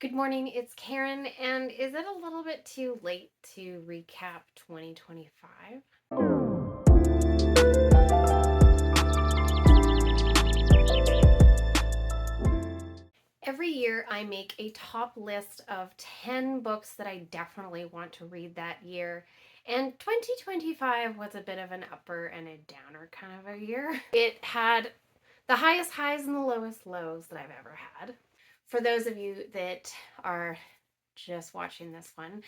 Good morning, it's Karen, and is it a little bit too late to recap 2025? Every year, I make a top list of 10 books that I definitely want to read that year. And 2025 was a bit of an upper and a downer kind of a year. It had the highest highs and the lowest lows that I've ever had. For those of you that are just watching this one,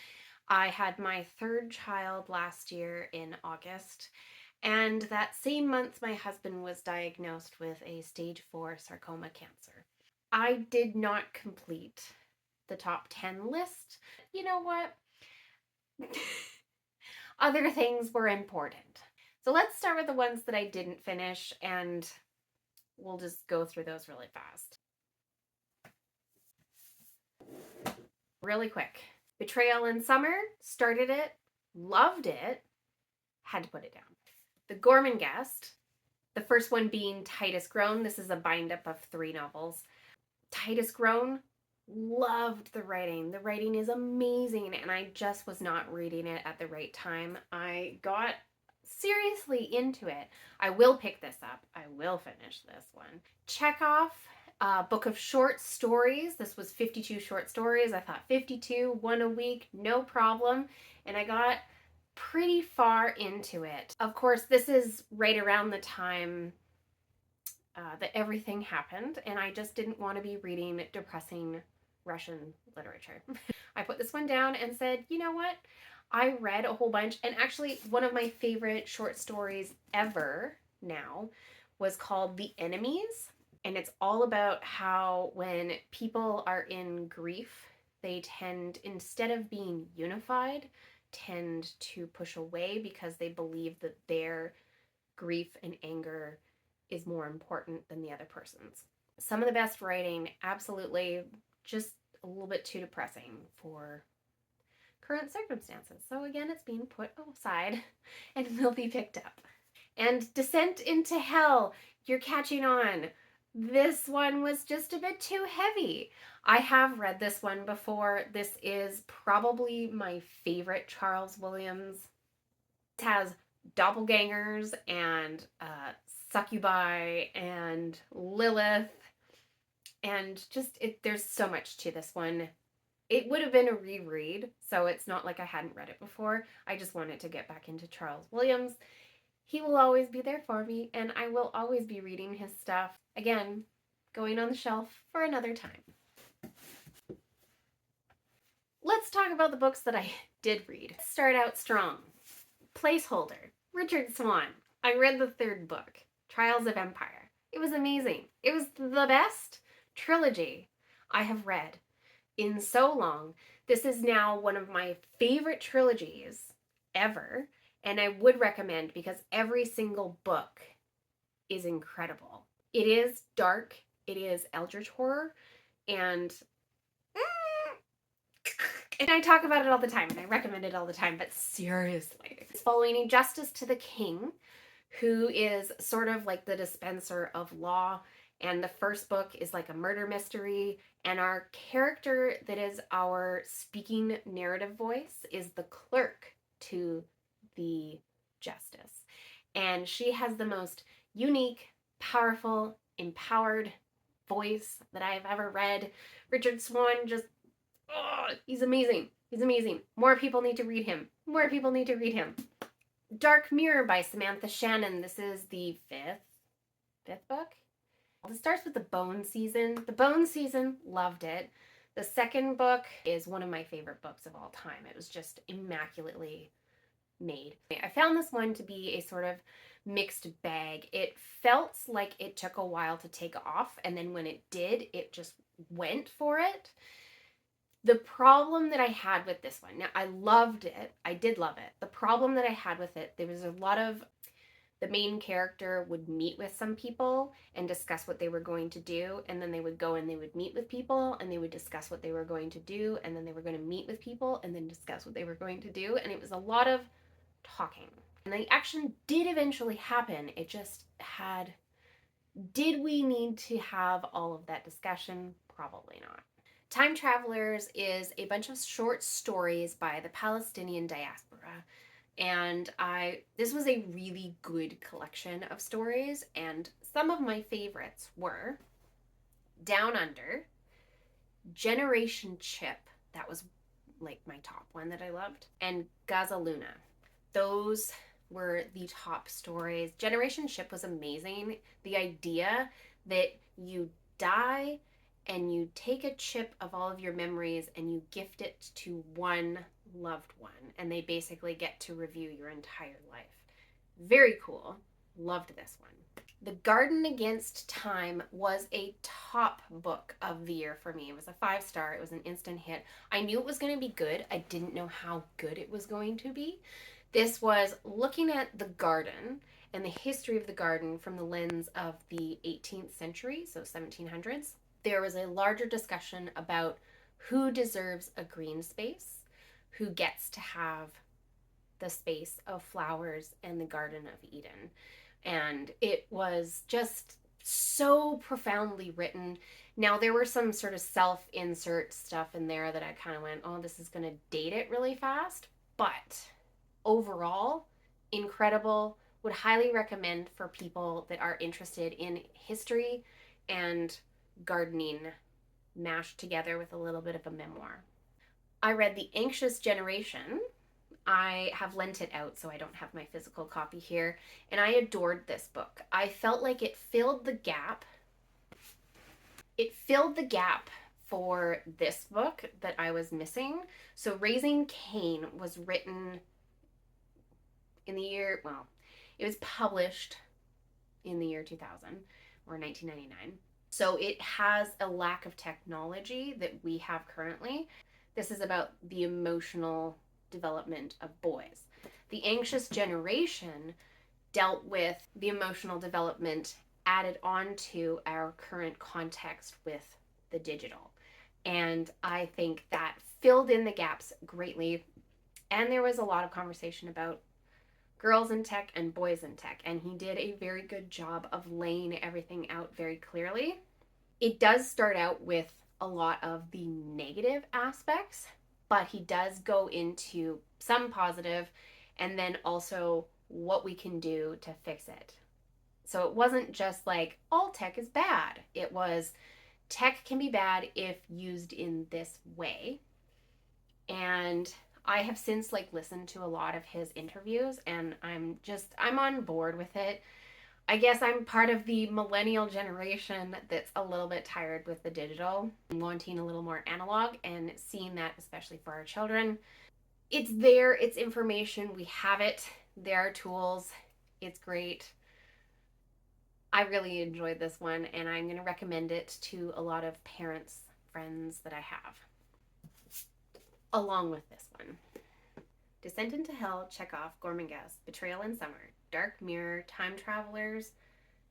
I had my third child last year in August, and that same month, my husband was diagnosed with a stage 4 sarcoma cancer. I did not complete the top 10 list. You know what? Other things were important. So let's start with the ones that I didn't finish, and we'll just go through those really fast. Really quick. Betrayal in Summer, started it, loved it, had to put it down. The Gorman Guest, the first one being Titus Grown. This is a bind up of 3 novels. Titus Grown, loved the writing. The writing is amazing, and I just was not reading it at the right time. I got seriously into it. I will pick this up. I will finish this one. Chekhov, book of short stories. This was 52 short stories. I thought 52, one a week, no problem. And I got pretty far into it. Of course, this is right around the time that everything happened, and I just didn't want to be reading depressing Russian literature. I put this one down and said, you know what? I read a whole bunch, and actually, one of my favorite short stories ever now was called The Enemies, and it's all about how when people are in grief, they tend, instead of being unified, tend to push away because they believe that their grief and anger is more important than the other person's. Some of the best writing, absolutely, just a little bit too depressing for current circumstances. So again, it's being put aside and will be picked up. And Descent into Hell, you're catching on. This one was just a bit too heavy. I have read this one before. This is probably my favorite Charles Williams. It has doppelgangers and succubi and Lilith, and just there's so much to this one. It would have been a reread, so it's not like I hadn't read it before. I just wanted to get back into Charles Williams. He will always be there for me, and I will always be reading his stuff. Again, going on the shelf for another time. Let's talk about the books that I did read. Let's start out strong. Placeholder, Richard Swan. I read the 3rd book, Trials of Empire. It was amazing. It was the best trilogy I have read in so long. This is now one of my favorite trilogies ever, and I would recommend because every single book is incredible. It is dark, it is eldritch horror, and I talk about it all the time, and I recommend it all the time, but seriously. It's following a justice to the king, who is sort of like the dispenser of law, and the first book is like a murder mystery, and our character that is our speaking narrative voice is the clerk to the justice. And she has the most unique, powerful, empowered voice that I have ever read. Richard Swan just, oh, he's amazing. He's amazing. More people need to read him. More people need to read him. Dark Mirror by Samantha Shannon. This is the fifth book. It starts with the Bone Season. The Bone Season, loved it. The second book is one of my favorite books of all time. It was just immaculately made. I found this one to be a sort of mixed bag. It felt like it took a while to take off, and then when it did, it just went for it. The problem that I had with this one, now I loved it, I did love it. The problem that I had with it, there was a lot of, the main character would meet with some people and discuss what they were going to do, and then they would go and they would meet with people and they would discuss what they were going to do, and then they were going to meet with people and then discuss what they were going to do, and it was a lot of talking. And the action did eventually happen. It just had, did we need to have all of that discussion? Probably not. Time Travelers is a bunch of short stories by the Palestinian diaspora. And this was a really good collection of stories, and some of my favorites were Down Under, Generation Chip, that was like my top one that I loved, and Gaza Luna. Those were the top stories. Generation Chip was amazing. The idea that you die and you take a chip of all of your memories and you gift it to one loved one, and they basically get to review your entire life. Very cool. Loved this one. The Garden Against Time was a top book of the year for me. It was a 5-star. It was an instant hit. I knew it was going to be good. I didn't know how good it was going to be. This was looking at the garden and the history of the garden from the lens of the 18th century, so 1700s. There was a larger discussion about who deserves a green space, who gets to have the space of flowers and the Garden of Eden. And it was just so profoundly written. Now, there were some sort of self-insert stuff in there that I kind of went, oh, this is going to date it really fast. But overall, incredible. Would highly recommend for people that are interested in history and gardening mashed together with a little bit of a memoir. I read The Anxious Generation. I have lent it out, so I don't have my physical copy here, and I adored this book. I felt like it filled the gap. It filled the gap for this book that I was missing. So Raising Cain was written in the year, well, it was published in the year 2000 or 1999. So it has a lack of technology that we have currently. This is about the emotional development of boys. The Anxious Generation dealt with the emotional development added on to our current context with the digital. And I think that filled in the gaps greatly. And there was a lot of conversation about girls in tech and boys in tech. And he did a very good job of laying everything out very clearly. It does start out with a lot of the negative aspects, but he does go into some positive and then also what we can do to fix it. So it wasn't just like all tech is bad. It was tech can be bad if used in this way. And I have since listened to a lot of his interviews, and I'm on board with it. I guess I'm part of the millennial generation that's a little bit tired with the digital, wanting a little more analog and seeing that, especially for our children. It's there, it's information, we have it, there are tools, it's great. I really enjoyed this one, and I'm going to recommend it to a lot of parents, friends that I have. Along with this one. Descent into Hell, Chekhov, Gormenghast, Betrayal in Summer, Dark Mirror, Time Travelers,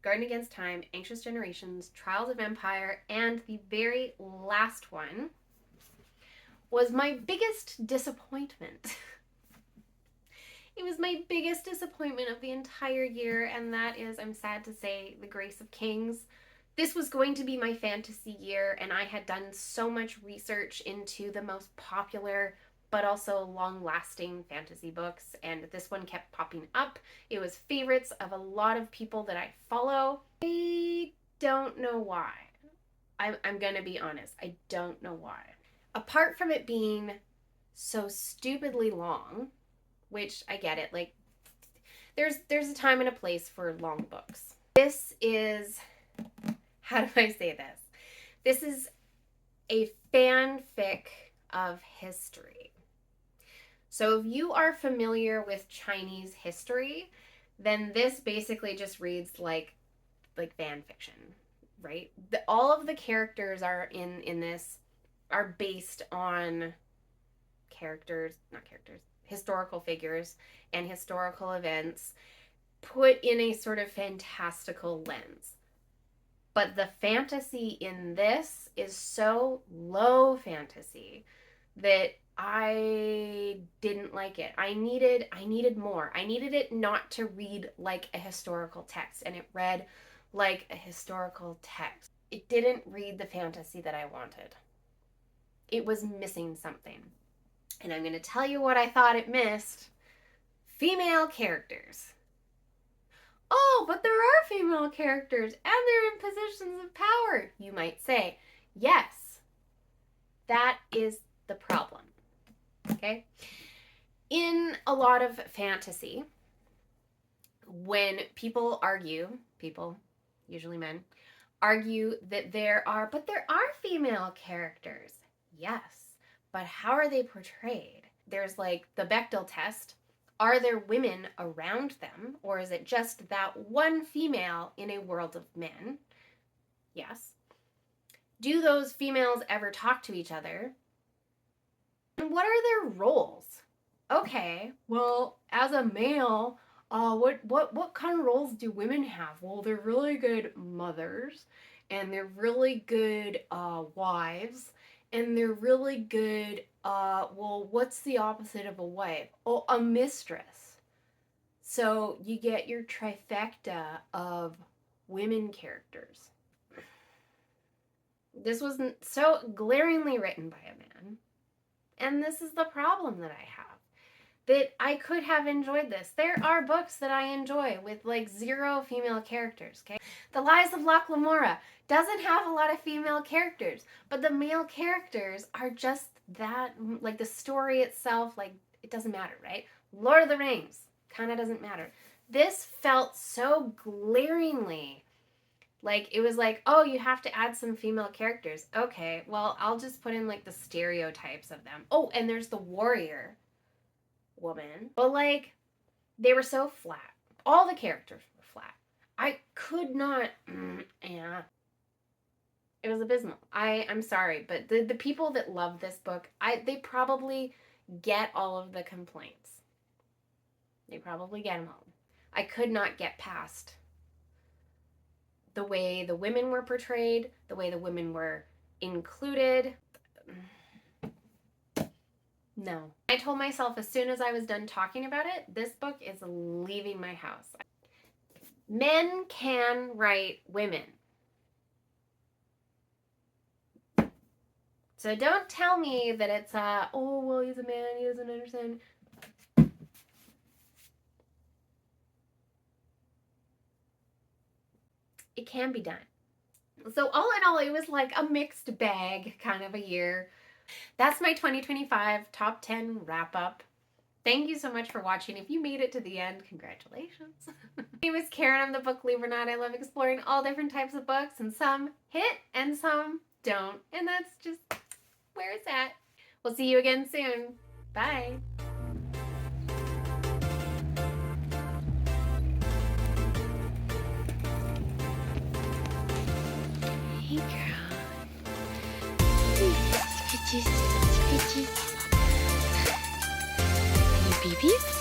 Garden Against Time, Anxious Generations, Trials of Empire, and the very last one was my biggest disappointment. It was my biggest disappointment of the entire year, and that is, I'm sad to say, The Grace of Kings. This was going to be my fantasy year, and I had done so much research into the most popular but also long-lasting fantasy books, and this one kept popping up. It was favorites of a lot of people that I follow. I don't know why. I'm gonna be honest. I don't know why. Apart from it being so stupidly long, which I get it, there's a time and a place for long books. This is, how do I say this? This is a fanfic of history. So if you are familiar with Chinese history, then this basically just reads like fan fiction, right? All of the characters are in this are based on historical figures and historical events put in a sort of fantastical lens. But the fantasy in this is so low fantasy that I didn't like it. I needed more. I needed it not to read like a historical text, and it read like a historical text. It didn't read the fantasy that I wanted. it was missing something. And I'm going to tell you what I thought it missed. Female characters. Oh, but there are female characters and they're in positions of power, you might say. Yes, that is the problem. Okay? In a lot of fantasy, when people argue, usually men, argue that there are female characters. Yes, but how are they portrayed? There's like the Bechdel test. Are there women around them, or is it just that one female in a world of men? Yes. Do those females ever talk to each other? And what are their roles? Okay, well, as a male, what kind of roles do women have? Well, they're really good mothers, and they're really good wives, and they're really good, well, what's the opposite of a wife? Oh, a mistress. So you get your trifecta of women characters. This was so glaringly written by a man, and this is the problem that I have. That I could have enjoyed this. There are books that I enjoy with like 0 female characters, okay? The Lies of Locke Lamora doesn't have a lot of female characters, but the male characters are just that, like the story itself, like it doesn't matter, right? Lord of the Rings kind of doesn't matter. This felt so glaringly like it was like, oh, you have to add some female characters. Okay, well, I'll just put in like the stereotypes of them. Oh, and there's the warrior woman, but like they were so flat. All the characters were flat. I could not yeah, it was abysmal. I'm sorry, but the people that love this book, they probably get all of the complaints. They probably get them all. I could not get past the way the women were portrayed, the way the women were included. No. I told myself as soon as I was done talking about it, this book is leaving my house. Men can write women. So don't tell me that it's oh, well, he's a man, he doesn't understand. It can be done. So all in all, it was like a mixed bag kind of a year. That's my 2025 top 10 wrap up. Thank you so much for watching. If you made it to the end, congratulations. My name is Karen. I'm the book Libronaut. I love exploring all different types of books, and some hit and some don't. And that's just where it's at. We'll see you again soon. Bye. Hey girl. Scritchy, scritchy. Any babies?